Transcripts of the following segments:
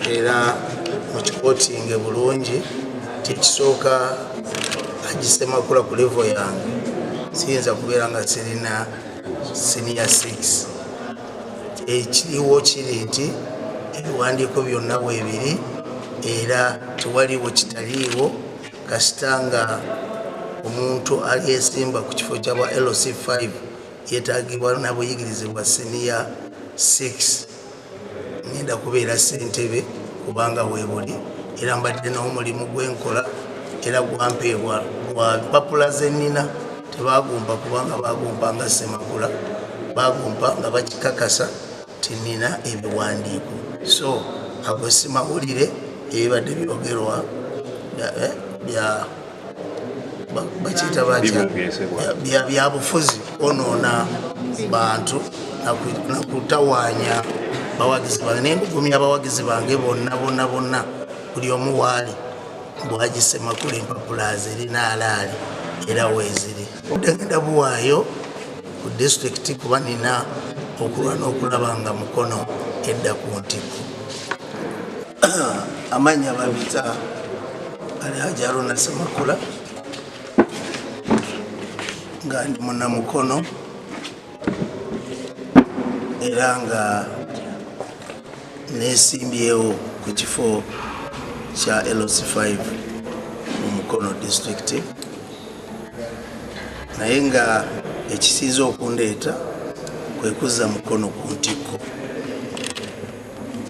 era mukikotinge bulungi tekisooka agisemakula ku level yange siyinza kubeera nga sirina senior 6 ekiriwo kiri nti ebiwandiiko byonna bwebiri era tewaliwo kitaliiwo kasita nga omuntu alyesimba ku kifo kyaba LC5 yetaagibwa nabuyigirize bwa senior 6 ngenda kubeera ssentebe kubanga weebuli era mbadde n'omulimu gwenkola era gwampeebwa lwa mpapula zenina tebagumpa kubanga bagumpa nga Ssemakula bagumpa nga bakikakasa tinina ebiwandiiko so ago simawulire ebibadde byogerwa bakiyita byabufuzi onoona bantu nakutawaanya bawagizi bange nembugumya abawagizi bange bonna buli omu waali bwagisemakula empapula zirina alaali era weeziri ndagenda buwaayo ku disitulikiti kuba nina okulwa n'okulaba nga Mukono edda ku ntikko amanya babita Alhaji Haruna Ssemakula nga ndi munnamukono era nga nesimbyewo ku kifo kya LC5 mu Mukono district naye nga ekisinza okundeeta kwe kuzza Mukono ku ntikko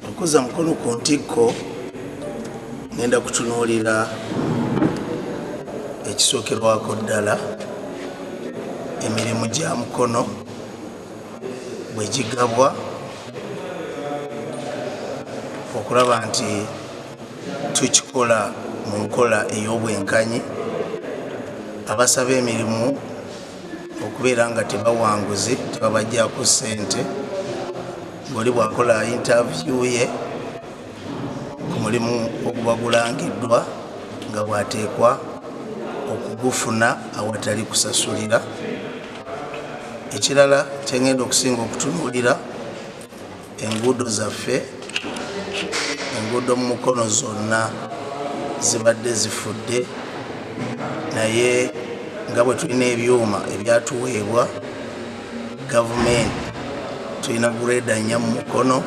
okuzza Mukono ku ntikko ngenda kutunuulira ekisookerwako ddala emirimu gya Mukono bwe gigabwa okulaba nti tukikola mu nkola ey'obwenkanyi abasaba emirimu okubeera nga tebawanguzi tebabajjako ssente ng'oli bwakola interview ye ku mulimu oguba gulangiddwa nga bwateekwa okugufuna awatali kusasulira ekirala kyengenda okusinga okutunuulira enguudo zaffe enguudo mu Mukono zonna zibadde zifudde naye nga bwe tulina ebyuma ebyatuweebwa gavumenti tulina grade 4 mu Mukono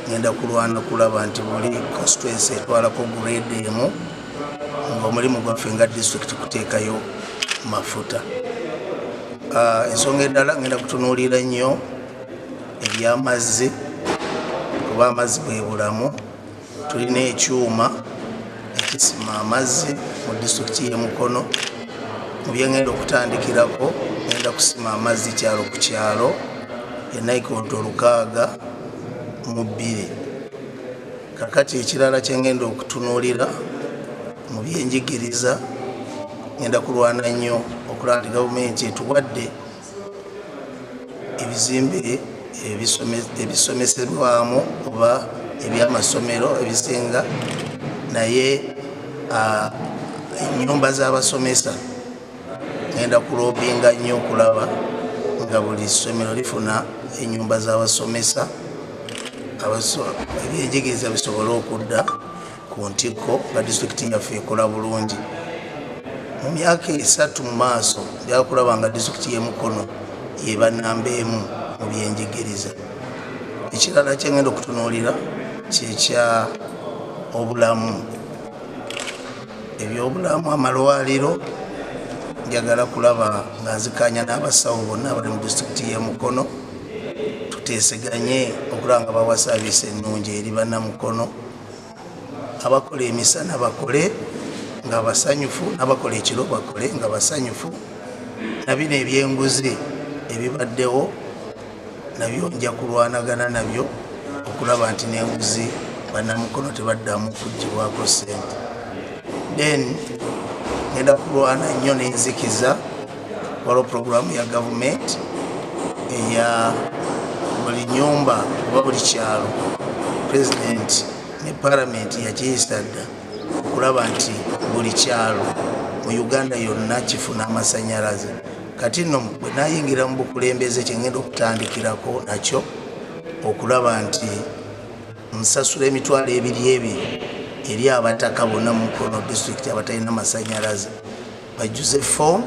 ngenda kulwana kulaba nti buli constituency etwalako grade emu ng'omulimu gwaffe nga district kuteekayo mafuta ensonga eddala ngenda kutunuulira nnyo eby'amazzi kuba amazzi bwe bulamu tulina ekyuma ekisima amazzi mu disitulikiti y'e Mukono mu byengenda okutandikirako ngenda kusima amazzi kyalo ku kyalo e Naikonto 602 kakati ekirala kyengenda okutunuulira mu byenjigiriza ngenda kulwana nnyo okulaba nti gavumenti etuwadde ebizimbe ebisomesebwamu oba ebyamasomero ebisinga naye ennyumba z'abasomesa ngenda kulobinga nnyo okulaba nga buli ssomero lifuna ennyumba z'abasomesa ebyenjigiriza bisobole okudda ku ntikko nga disitulikiti yaffe ekola bulungi mu myaka 3 mu maaso byakulaba nga disitulikiti y'e Mukono yeba namba emu mu byenjigiriza ekirala kyengenda okutunuulira kyekya obulamu ebyobulamu amalwaliro njagala kulaba nga nzikanya n'abasawo bonna abali mu disitulikiti y'e Mukono tuteeseganye okulaba nga bawa saaviisi ennungi eri bannamukono abakola emisana bakole nga basanyufu n'abakola ekiro bakole nga basanyufu na bino ebyenguzi ebibaddewo nabyo nja kulwanagana nabyo okulaba nti n'enguzi bannamukono tebaddamu kuggyibwako ssente then ngenda kulwana nnyo n'enzikiza waliwo puroguramu ya gavumenti eya buli nyumba oba buli kyalo pulezidenti ne palamenti yakiyisa dda okulaba nti buli kyalo mu Uganda yonna kifuna amasanyalaze kati nno bwe nayingira mu bukulembeze kyengenda okutandikirako nakyo okulaba nti nsasula emitwalo 2 eri abataka bonna mu Mukono district abatalina masanyalaze bajjuze form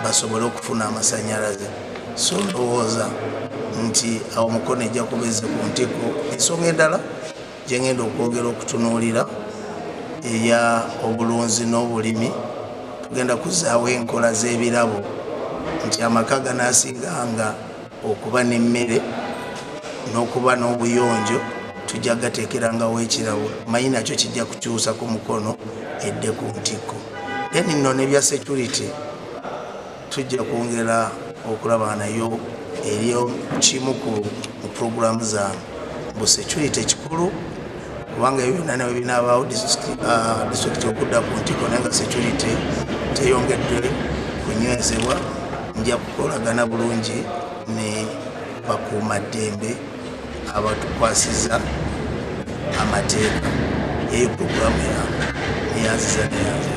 basobole okufuna amasanyalaze. So ndowooza nti awo Mukono ejja kubeze ku ntiko. Ensonga endala gye ngenda okwongera okutunuulira eya obulunzi n'obulimi, tugenda kuzaawo enkola z'ebirabo nti amaka ganaasinganga okuba n'emmere n'okuba n'obuyonjo tujja gateekerangawo ekirabo. Manyi nakyo kijja kukyusa ku Mukono edde ku ntiko. Then nno nebya security tujja kwongera okulaba nayo eriyo kimu ku programu zange bu security kikulu, kubanga ebyo byonna nabyo binaabaawo district okudda ku ntiko naye nga security teyongedde kunywezebwa. Nja kukolagana bulungi ne bakuumaddembe abatukwasiza amateeka. Eyo programu yange neyanziza neyanze.